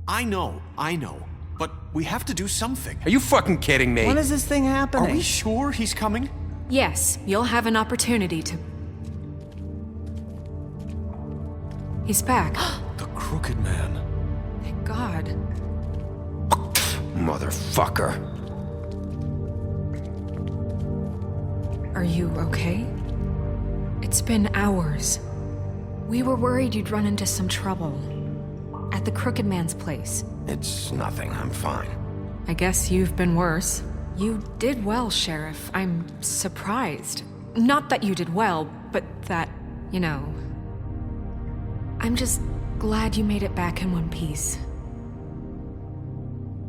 I know. But we have to do something. Are you fucking kidding me? When is this thing happening? Are we sure he's coming? Yes, you'll have an opportunity to... He's back. The Crooked Man. Thank God. Motherfucker. Are you okay? It's been hours. We were worried you'd run into some trouble. At the Crooked Man's place. It's nothing, I'm fine. I guess you've been worse. You did well, Sheriff. I'm surprised. Not that you did well, but that, you know... I'm just glad you made it back in one piece.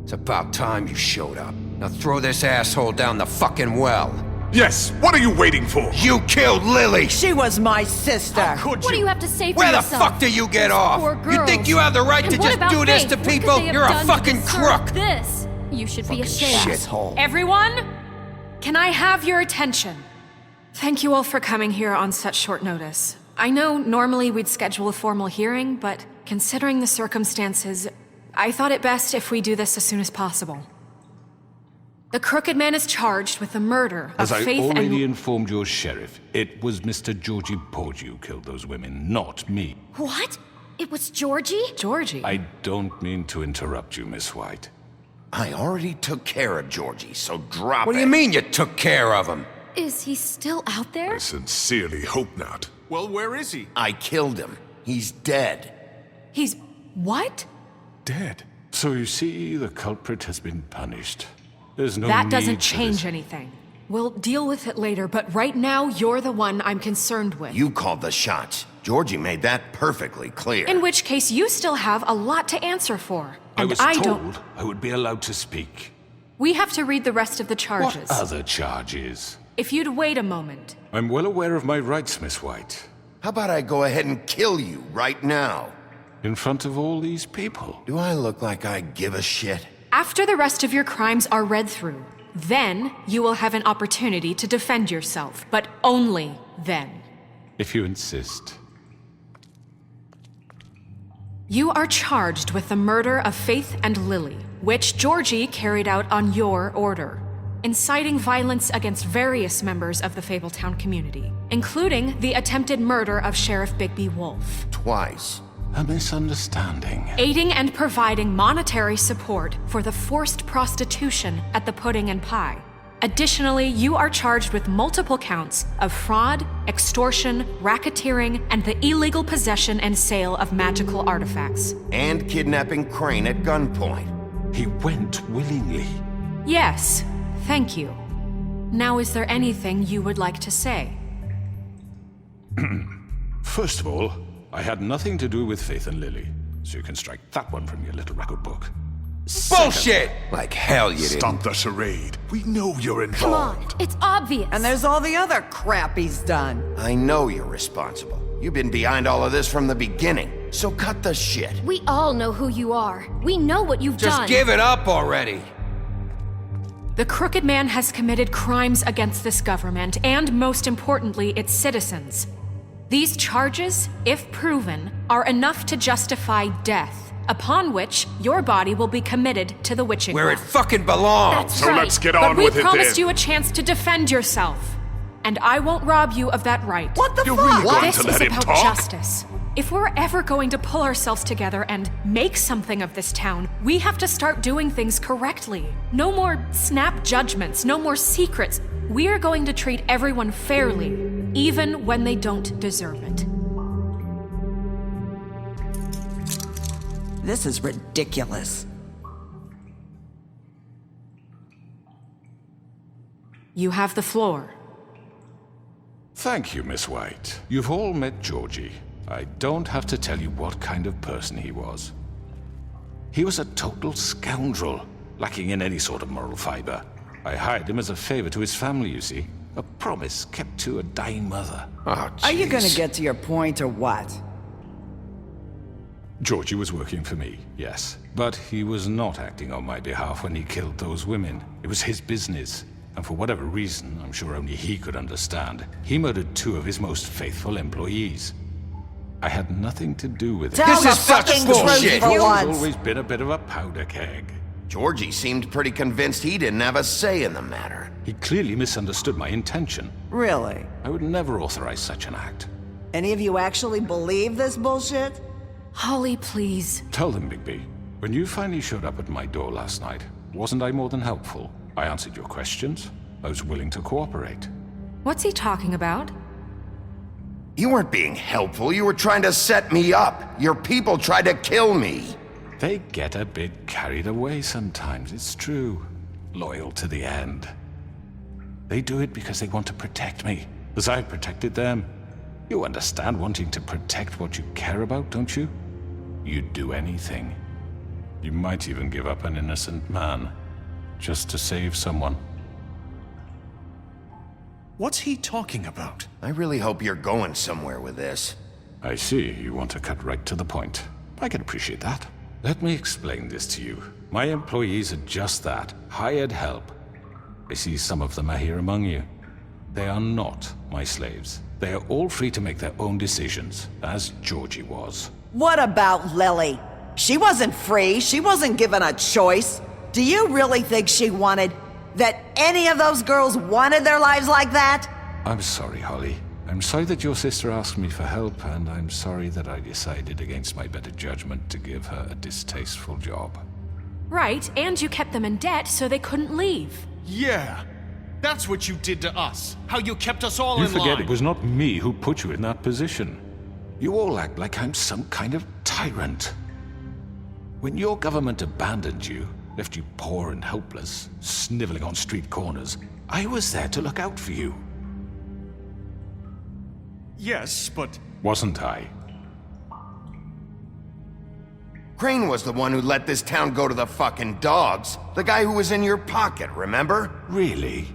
It's about time you showed up. Now throw this asshole down the fucking well. Yes, what are you waiting for? You killed Lily! She was my sister. How could What do you? you have to say for Where the yourself? fuck do you get off? Poor You think girls. you have the right And to what just about do this Faith? to What could people? they have You're a done to fucking deserve crook! This. You should be ashamed. Shithole. Everyone, can I have your attention? Thank you all for coming here on such short notice. I know normally we'd schedule a formal hearing, but considering the circumstances, I thought it best if we do this as soon as possible. The Crooked Man is charged with the murder of As I Faith already and... informed your sheriff, it was Mr. Georgie Porgy who killed those women, not me. What? It was Georgie? Georgie. I don't mean to interrupt you, Miss White. I already took care of Georgie, so drop it. What do you mean you took care of him? Is he still out there? I sincerely hope not. Well, where is he? I killed him. He's dead. He's... what? Dead. So you see, the culprit has been punished. There's no That need doesn't for change this. anything. We'll deal with it later, but right now, you're the one I'm concerned with. You called the shots. Georgie made that perfectly clear. In which case, you still have a lot to answer for. I And was I told don't... I would be allowed to speak. We have to read the rest of the charges. What other charges? If you'd wait a moment. I'm well aware of my rights, Miss White. How about I go ahead and kill you right now? In front of all these people. Do I look like I give a shit? After the rest of your crimes are read through, then you will have an opportunity to defend yourself, but only then. If you insist. You are charged with the murder of Faith and Lily, which Georgie carried out on your order, inciting violence against various members of the Fabletown community, including the attempted murder of Sheriff Bigby Wolf. Twice. A misunderstanding. Aiding and providing monetary support for the forced prostitution at the Pudding and Pie. Additionally, you are charged with multiple counts of fraud, extortion, racketeering, and the illegal possession and sale of magical artifacts. And kidnapping Crane at gunpoint. He went willingly. Yes, thank you. Now, is there anything you would like to say? First of all, I had nothing to do with Faith and Lily, so you can strike that one from your little record book. Bullshit! Like hell you didn't. Stop the charade. We know you're Come on, involved. it's obvious. And there's all the other crap he's done. I know you're responsible. You've been behind all of this from the beginning, so cut the shit. We all know who you are. We know what you've Just done. give it up already. The Crooked Man has committed crimes against this government and, most importantly, its citizens. These charges, if proven, are enough to justify death, upon which your body will be committed to the witching Where it well. fucking belongs. That's So right. let's get But on we with it promised then. you a chance to defend yourself, and I won't rob you of that right. What the You're fuck? really going This to is let him about talk? justice. If we're ever going to pull ourselves together and make something of this town, we have to start doing things correctly. No more snap judgments, no more secrets. We are going to treat everyone fairly, even when they don't deserve it. This is ridiculous. You have the floor. Thank you, Miss White. You've all met Georgie. I don't have to tell you what kind of person he was. He was a total scoundrel, lacking in any sort of moral fiber. I hired him as a favor to his family, you see. A promise kept to a dying mother. Oh, Are you gonna jeez. get to your point or what? Georgie was working for me, yes. But he was not acting on my behalf when he killed those women. It was his business. And for whatever reason, I'm sure only he could understand, he murdered two of his most faithful employees. I had nothing to do with it. Tell This the is such fucking bullshit. truth for He's once. always been a bit of a powder keg. Georgie seemed pretty convinced he didn't have a say in the matter. He clearly misunderstood my intention. Really? I would never authorize such an act. Any of you actually believe this bullshit? Holly, please. Tell them, Bigby. When you finally showed up at my door last night, wasn't I more than helpful? I answered your questions. I was willing to cooperate. What's he talking about? You weren't being helpful, you were trying to set me up. Your people tried to kill me. They get a bit carried away sometimes, it's true. Loyal to the end. They do it because they want to protect me, as I've protected them. You understand wanting to protect what you care about, don't you? You'd do anything. You might even give up an innocent man, just to save someone. What's he talking about? I really hope you're going somewhere with this. I see, you want to cut right to the point. I can appreciate that. Let me explain this to you. My employees are just that, hired help. I see some of them are here among you. They are not my slaves. They are all free to make their own decisions, as Georgie was. What about Lily? She wasn't free. She wasn't given a choice. Do you really think she wanted... that any of those girls wanted their lives like that? I'm sorry, Holly. I'm sorry that your sister asked me for help, and I'm sorry that I decided against my better judgment to give her a distasteful job. Right, and you kept them in debt so they couldn't leave. Yeah. That's what you did to us. How you kept us all You in forget line. it was not me who put you in that position. You all act like I'm some kind of tyrant. When your government abandoned you, left you poor and helpless, sniveling on street corners, I was there to look out for you. Yes, but... Wasn't I? Crane was the one who let this town go to the fucking dogs. The guy who was in your pocket, remember? Really?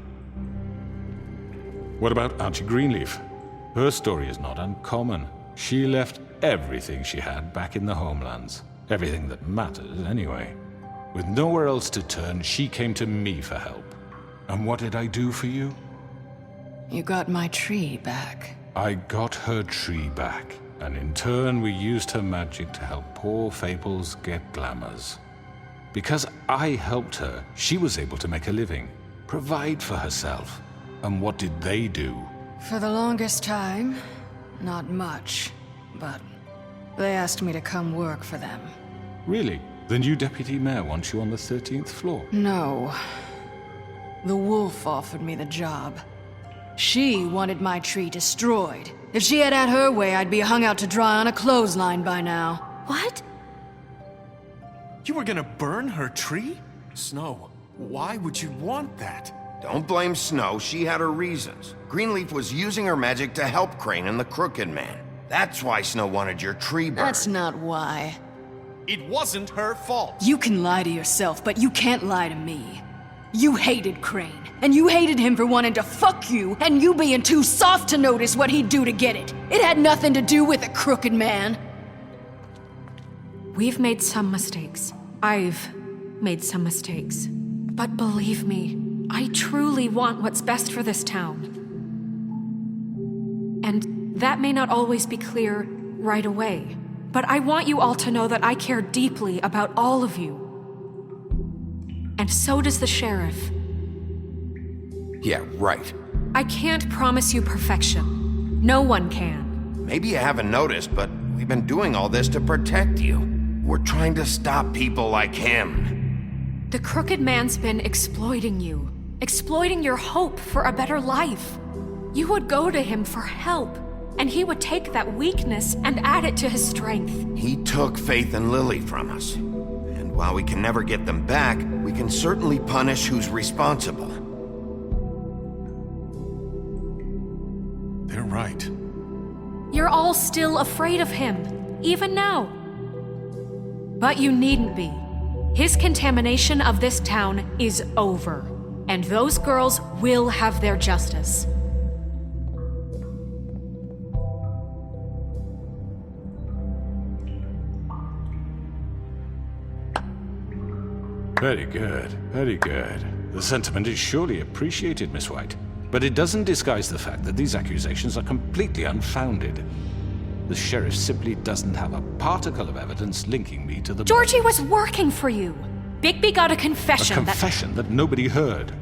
What about Auntie Greenleaf? Her story is not uncommon. She left everything she had back in the homelands. Everything that mattered, anyway. With nowhere else to turn, she came to me for help. And what did I do for you? You got my tree back. I got her tree back, and in turn we used her magic to help poor Fables get glamours. Because I helped her, she was able to make a living, provide for herself. And what did they do? For the longest time, not much, but they asked me to come work for them. Really? The new deputy mayor wants you on the 13th floor? No. The wolf offered me the job. She wanted my tree destroyed. If she had her way, I'd be hung out to dry on a clothesline by now. What? You were gonna burn her tree? Snow, why would you want that? Don't blame Snow, she had her reasons. Greenleaf was using her magic to help Crane and the Crooked Man. That's why Snow wanted your tree burned. That's not why. It wasn't her fault. You can lie to yourself, but you can't lie to me. You hated Crane, and you hated him for wanting to fuck you, and you being too soft to notice what he'd do to get it. It had nothing to do with a crooked man. We've made some mistakes. I've made some mistakes. But believe me, I truly want what's best for this town. And that may not always be clear right away. But I want you all to know that I care deeply about all of you. And so does the sheriff. Yeah, right. I can't promise you perfection. No one can. Maybe you haven't noticed, but we've been doing all this to protect you. We're trying to stop people like him. The Crooked Man's been exploiting you. Exploiting your hope for a better life. You would go to him for help, and he would take that weakness and add it to his strength. He took Faith and Lily from us. And while we can never get them back, we can certainly punish who's responsible. They're right. You're all still afraid of him, even now. But you needn't be. His contamination of this town is over, and those girls will have their justice. Very good, very good. The sentiment is surely appreciated, Miss White. But it doesn't disguise the fact that these accusations are completely unfounded. The sheriff simply doesn't have a particle of evidence linking me to the Georgie murder. was working for you. Bigby got a A confession confession that nobody heard.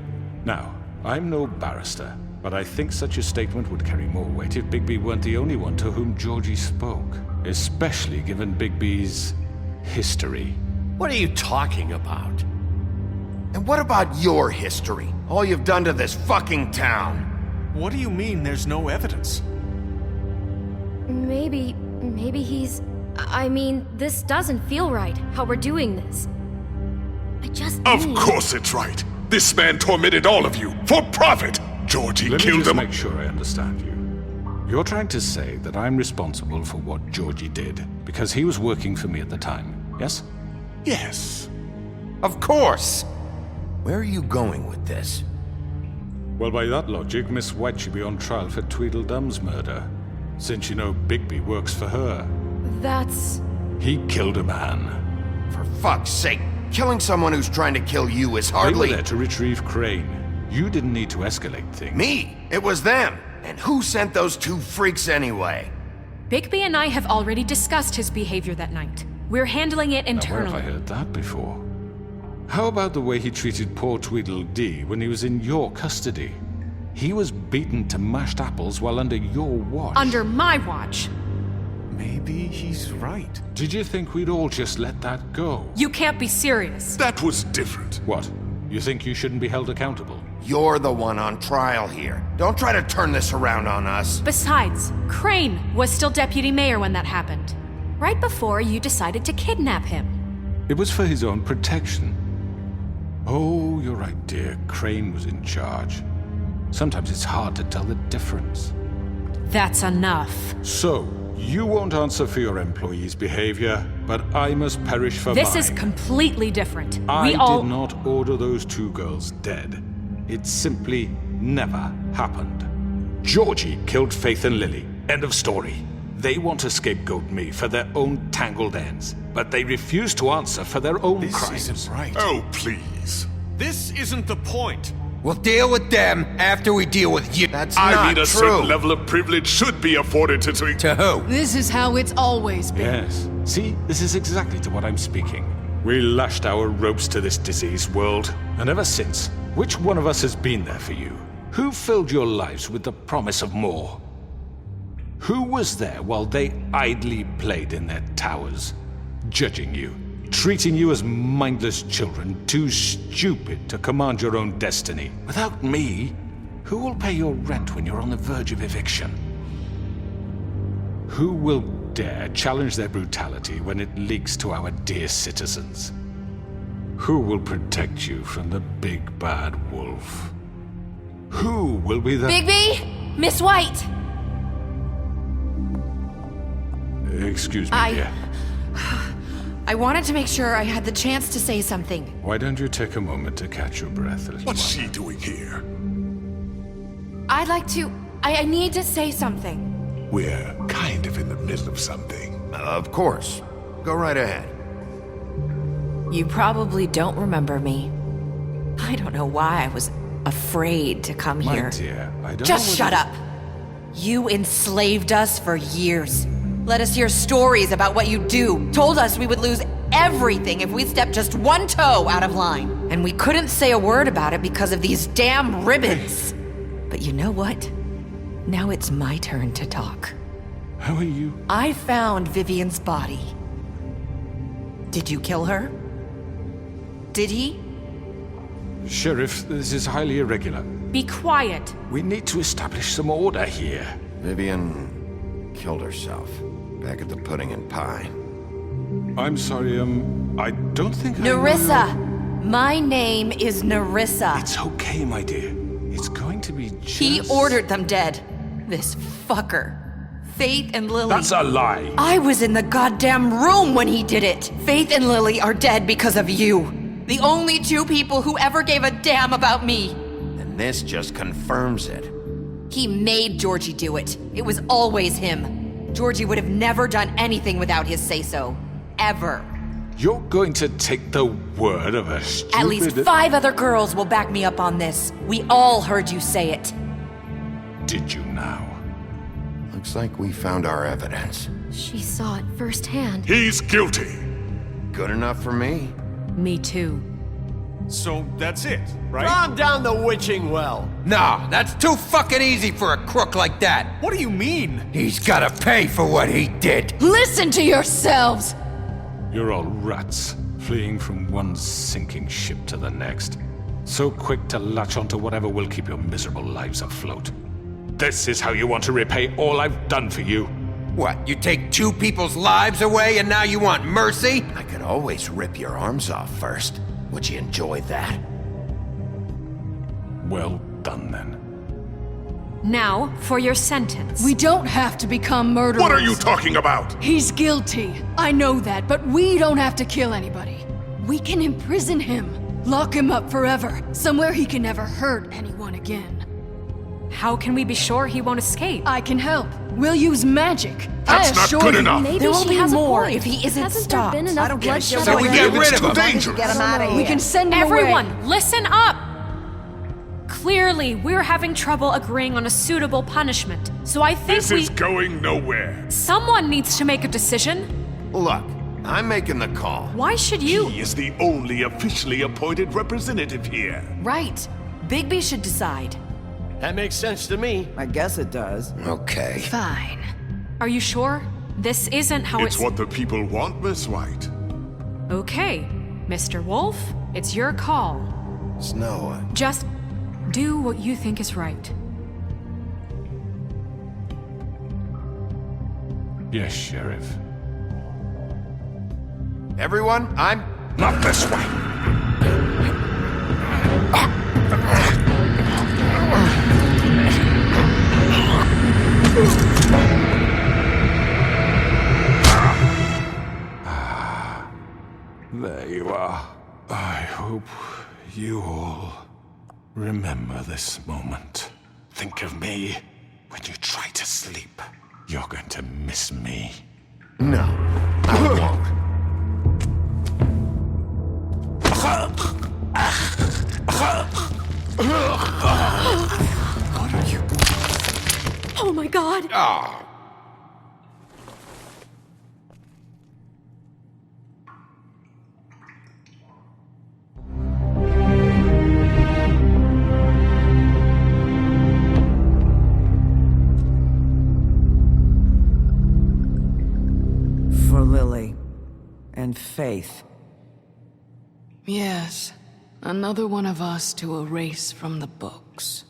Now, I'm no barrister, but I think such a statement would carry more weight if Bigby weren't the only one to whom Georgie spoke, especially given Bigby's history. What are you talking about? And what about your history? All you've done to this fucking town? What do you mean there's no evidence? Maybe he's... I mean, this doesn't feel right, how we're doing this. I just Of need... course it's right. This man tormented all of you for profit. Georgie Let me killed just him. make sure I understand you. You're trying to say that I'm responsible for what Georgie did because he was working for me at the time, yes? Yes. Of course! Where are you going with this? Well, by that logic, Miss White should be on trial for Tweedledum's murder, since you know Bigby works for her. That's... He killed a man. For fuck's sake, killing someone who's trying to kill you is They were hardly... there to retrieve Crane. You didn't need to escalate things. Me! It was them! And who sent those two freaks anyway? Bigby and I have already discussed his behavior that night. We're handling it Now, where internally. have I heard that before? How about the way he treated poor Tweedledee when he was in your custody? He was beaten to mashed apples while under your watch. Under my watch. Maybe he's right. Did you think we'd all just let that go? You can't be serious. That was different. What? You think you shouldn't be held accountable? You're the one on trial here. Don't try to turn this around on us. Besides, Crane was still deputy mayor when that happened. Right before you decided to kidnap him. It was for his own protection. Oh, you're right, dear. Crane was in charge. Sometimes it's hard to tell the difference. That's enough. So, you won't answer for your employees' behavior, but I must perish for This mine. is completely different. I We all... did not order those two girls dead. It simply never happened. Georgie killed Faith and Lily. End of story. They want to scapegoat me for their own tangled ends, but they refuse to answer for their own This crimes. isn't right. Oh, please. This isn't the point. We'll deal with them after we deal with you. That's I not mean, a true. certain level of privilege should be afforded to... To who? This is how it's always been. Yes. See, this is exactly to what I'm speaking. We lashed our ropes to this diseased world, and ever since, which one of us has been there for you? Who filled your lives with the promise of more? Who was there while they idly played in their towers, judging you, treating you as mindless children, too stupid to command your own destiny? Without me, who will pay your rent when you're on the verge of eviction? Who will dare challenge their brutality when it leaks to our dear citizens? Who will protect you from the big bad wolf? Who will be the... Bigby! Miss White! Excuse me, dear. I wanted to make sure I had the chance to say something. Why don't you take a moment to catch your breath a little What's while? she doing here? I'd like to... I need to say something. We're kind of in the middle of something. Of course. Go right ahead. You probably don't remember me. I don't know why I was afraid to come My here. dear, I don't Just know shut whether- up. You enslaved us for years. Let us hear stories about what you do. Told us we would lose everything if we stepped just one toe out of line. And we couldn't say a word about it because of these damn ribbons. But you know what? Now it's my turn to talk. How are you? I found Vivian's body. Did you kill her? Did he? Sheriff, this is highly irregular. Be quiet. We need to establish some order here. Vivian killed herself. Back at the Pudding and Pie. I'm sorry, I don't think I know Nerissa! your- My name is Nerissa. It's okay, my dear. It's going to be just... He ordered them dead. This fucker. Faith and Lily. That's a lie! I was in the goddamn room when he did it. Faith and Lily are dead because of you. The only two people who ever gave a damn about me. And this just confirms it. He made Georgie do it. It was always him. Georgie would have never done anything without his say-so. Ever. You're going to take the word of a stupid... At least 5 other girls will back me up on this. We all heard you say it. Did you now? Looks like we found our evidence. She saw it firsthand. He's guilty. Good enough for me. Me too. So that's it, right? Calm down the witching well. Nah, that's too fucking easy for a crook like that. What do you mean? He's gotta pay for what he did. Listen to yourselves! You're all rats, fleeing from one sinking ship to the next. So quick to latch onto whatever will keep your miserable lives afloat. This is how you want to repay all I've done for you? What, you take two people's lives away and now you want mercy? I could always rip your arms off first. Would you enjoy that? Well done, then. Now, for your sentence. We don't have to become murderers. What are you talking about? He's guilty. I know that, but we don't have to kill anybody. We can imprison him. Lock him up forever. Somewhere he can never hurt anyone again. How can we be sure he won't escape? I can help. We'll use magic. That's I not assure good you. enough. Maybe There will she be has more a point. if he isn't Hasn't stopped. there been I enough don't care. bloodshed So we already? get rid It's of too him. dangerous. Get him out of here. We can send him Everyone, away. listen up! Clearly, we're having trouble agreeing on a suitable punishment, so I think This is going nowhere. Someone needs to make a decision. Look, I'm making the call. Why should you? He is the only officially appointed representative here. Right. Bigby should decide. That makes sense to me. I guess it does. Okay. Fine. Are you sure? This isn't how It's what the people want, Miss White. Okay, Mr. Wolf, it's your call. Snow, Just do what you think is right. Yes, Sheriff. everyone, I'm... Not this way. There you are. I hope you all remember this moment. Think of me when you try to sleep. You're going to miss me. No, I won't. Oh my god! Ah, For Lily and Faith. Yes. Another one of us to erase from the books.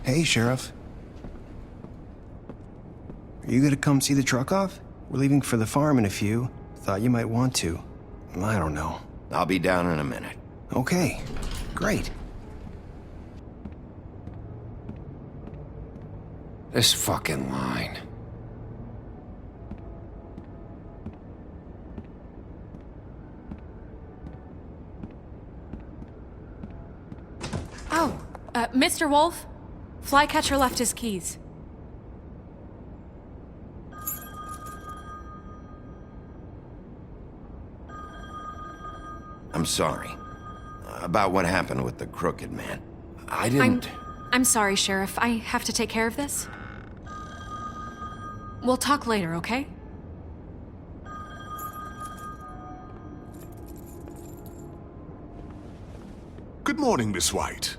Hey, Sheriff. Are you gonna come see the truck off? We're leaving for the farm in a few. Thought you might want to. I don't know. I'll be down in a minute. Okay, great. This fucking line. Oh, Mr. Wolf, Flycatcher left his keys. I'm sorry. About what happened with the crooked man. I didn't... I'm sorry, Sheriff. I have to take care of this. We'll talk later, okay? Good morning, Miss White.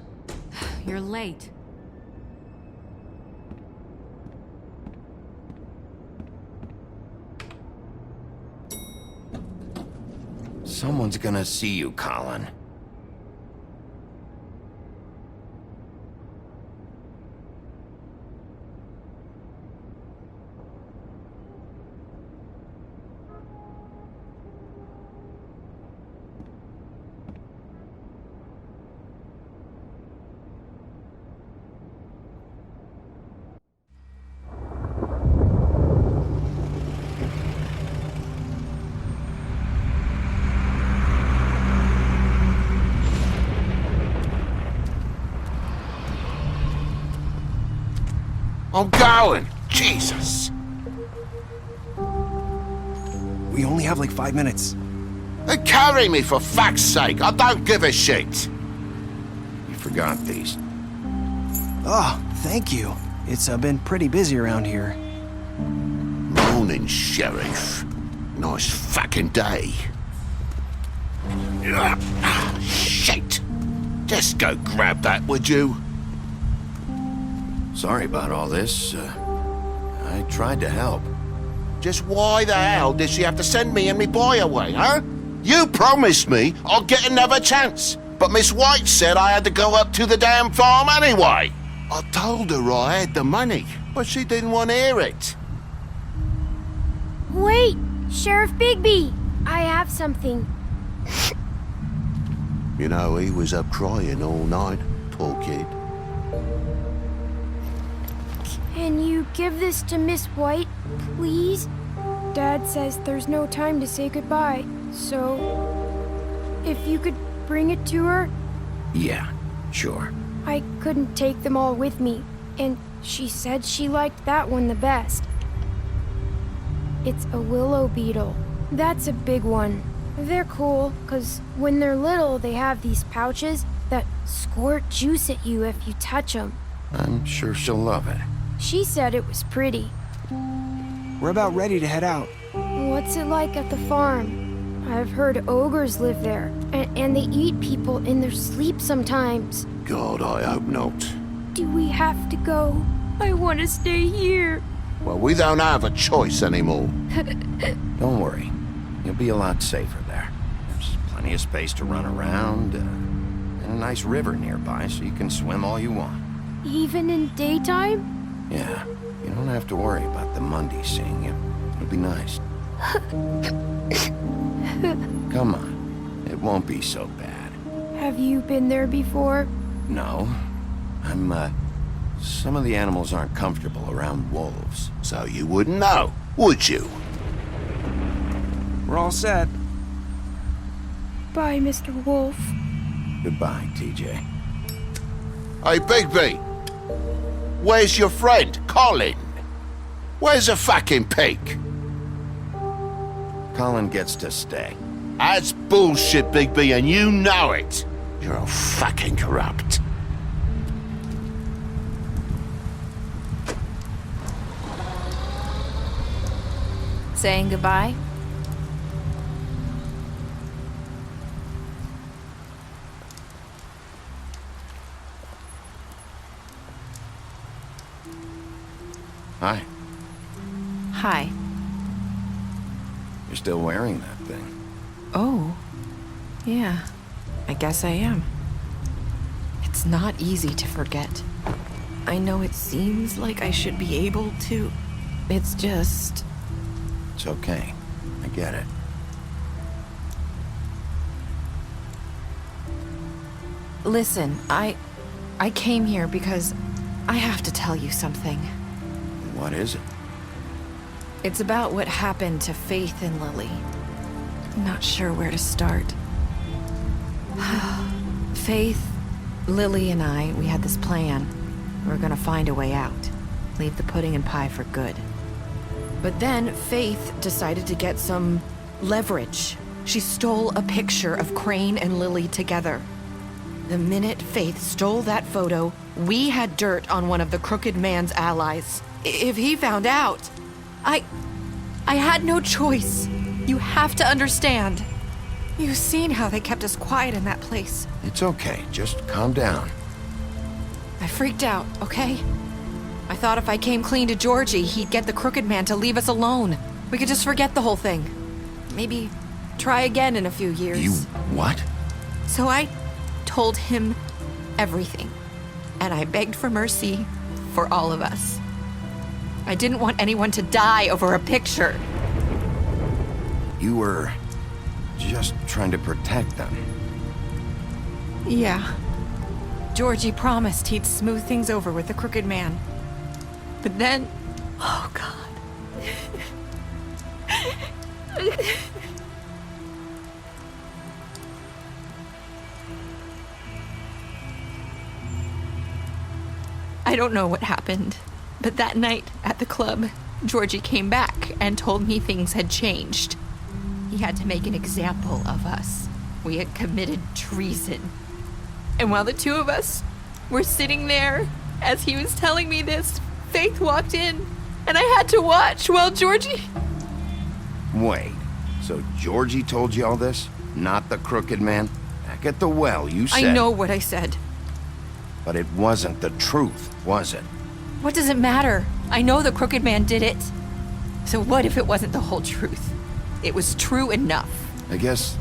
You're late. Someone's gonna see you, Colin. I'm going! Jesus! We only have like 5 minutes. Carry me for fuck's sake! I don't give a shit! You forgot these. Oh, thank you. It's been pretty busy around here. Morning, Sheriff. Nice fucking day. Shit! Just go grab that, would you? Sorry about all this. I tried to help. Just why the hell did she have to send me and me boy away, huh? You promised me I'd get another chance, but Miss White said I had to go up to the damn farm anyway. I told her I had the money, but she didn't want to hear it. Wait, Sheriff Bigby, I have something. You know, he was up crying all night, poor kid. Can you give this to Miss White, please? Dad says there's no time to say goodbye, so if you could bring it to her? Yeah, sure. I couldn't take them all with me, and she said she liked that one the best. It's a willow beetle. That's a big one. They're cool, 'cause when they're little, they have these pouches that squirt juice at you if you touch them. I'm sure she'll love it. She said it was pretty. We're about ready to head out. What's it like at the farm? I've heard ogres live there, and they eat people in their sleep sometimes. God, I hope not. Do we have to go? I want to stay here. Well, we don't have a choice anymore. Don't worry. You'll be a lot safer there. There's plenty of space to run around, and a nice river nearby so you can swim all you want. Even in daytime? Yeah, you don't have to worry about the Mundy seeing you. It'll be nice. Come on. It won't be so bad. Have you been there before? No. Some of the animals aren't comfortable around wolves. So you wouldn't know, would you? We're all set. Bye, Mr. Wolf. Goodbye, TJ. Hey, Bigby! Where's your friend, Colin? Where's the fucking pig? Colin gets to stay. That's bullshit, Bigby, and you know it. You're all fucking corrupt. Saying goodbye? Hi. Hi. You're still wearing that thing. Oh. Yeah. I guess I am. It's not easy to forget. I know it seems like I should be able to. It's just... It's okay. I get it. Listen, I came here because I have to tell you something. What is it? It's about what happened to Faith and Lily. I'm not sure where to start. Faith, Lily, and I, we had this plan. We were gonna find a way out. Leave the pudding and pie for good. But then Faith decided to get some leverage. She stole a picture of Crane and Lily together. The minute Faith stole that photo, we had dirt on one of the Crooked Man's allies. If he found out, I had no choice. You have to understand. You've seen how they kept us quiet in that place. It's okay, just calm down. I freaked out, okay? I thought if I came clean to Georgie, he'd get the Crooked Man to leave us alone. We could just forget the whole thing. Maybe try again in a few years. You what? So I told him everything. And I begged for mercy for all of us. I didn't want anyone to die over a picture. You were just trying to protect them. Yeah. Georgie promised he'd smooth things over with the Crooked Man. But then... Oh, God. I don't know what happened, but that night at the club, Georgie came back and told me things had changed. He had to make an example of us. We had committed treason. And while the two of us were sitting there, as he was telling me this, Faith walked in, and I had to watch while Georgie... Wait, so Georgie told you all this? Not the Crooked Man? Back at the well, you said... I know what I said. But it wasn't the truth, was it? What does it matter? I know the Crooked Man did it. So what if it wasn't the whole truth? It was true enough. I guess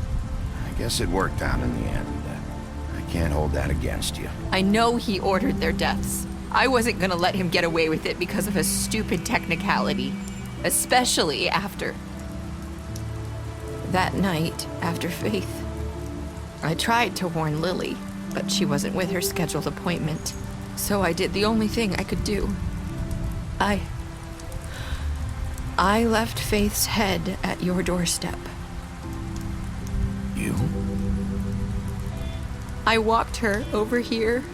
it worked out in the end. I can't hold that against you. I know he ordered their deaths. I wasn't gonna let him get away with it because of a stupid technicality. Especially after... that night, after Faith. I tried to warn Lily, but she wasn't with her scheduled appointment. So I did the only thing I could do. I left Faith's head at your doorstep. You? I walked her over here,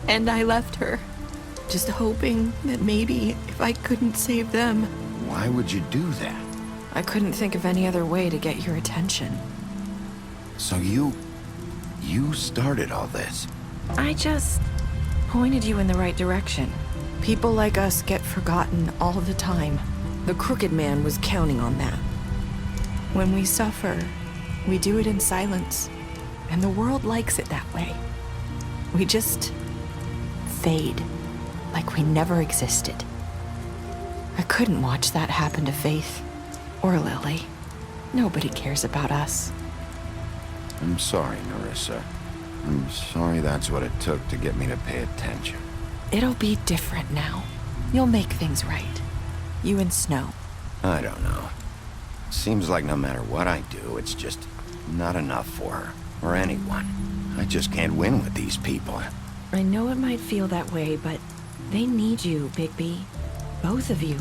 and I left her. Just hoping that maybe if I couldn't save them... Why would you do that? I couldn't think of any other way to get your attention. So you started all this? I just pointed you in the right direction. People like us get forgotten all the time. The Crooked Man was counting on that. When we suffer, we do it in silence, and the world likes it that way. We just fade, like we never existed. I couldn't watch that happen to Faith, or Lily. Nobody cares about us. I'm sorry, Nerissa. I'm sorry that's what it took to get me to pay attention. It'll be different now. You'll make things right. You and Snow. I don't know. Seems like no matter what I do, it's just not enough for her, or anyone. I just can't win with these people. I know it might feel that way, but they need you, Bigby. Both of you.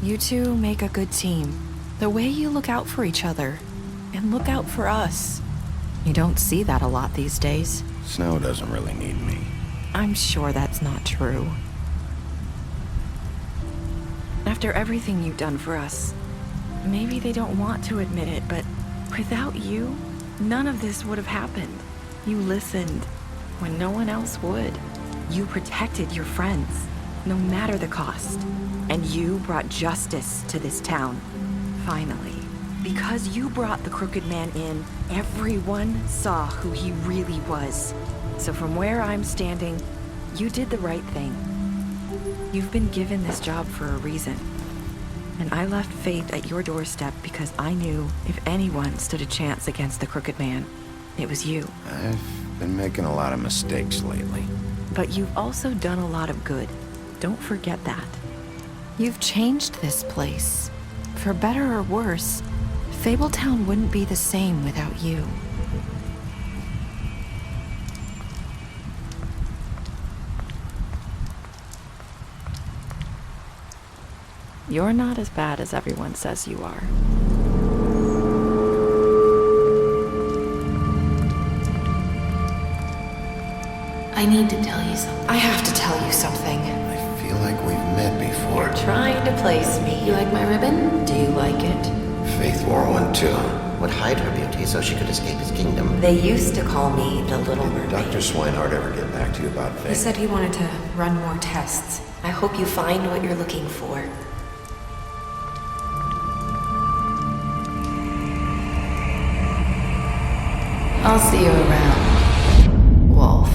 You two make a good team. The way you look out for each other, and look out for us. You don't see that a lot these days. Snow doesn't really need me. I'm sure that's not true. After everything you've done for us, maybe they don't want to admit it, but without you, none of this would have happened. You listened when no one else would. You protected your friends, no matter the cost. And you brought justice to this town, finally. Because you brought the Crooked Man in, everyone saw who he really was. So from where I'm standing, you did the right thing. You've been given this job for a reason. And I left Faith at your doorstep because I knew if anyone stood a chance against the Crooked Man, it was you. I've been making a lot of mistakes lately. But you've also done a lot of good. Don't forget that. You've changed this place. For better or worse, Fabletown wouldn't be the same without you. You're not as bad as everyone says you are. I need to tell you something. I have to tell you something. I feel like we've met before. You're trying to place me. You like my ribbon? Do you like it? Faith wore one too. Would hide her beauty so she could escape his kingdom. They used to call me the Little Mermaid. Did Dr. Swinehart ever get back to you about Faith? He said he wanted to run more tests. I hope you find what you're looking for. I'll see you around, Wolf.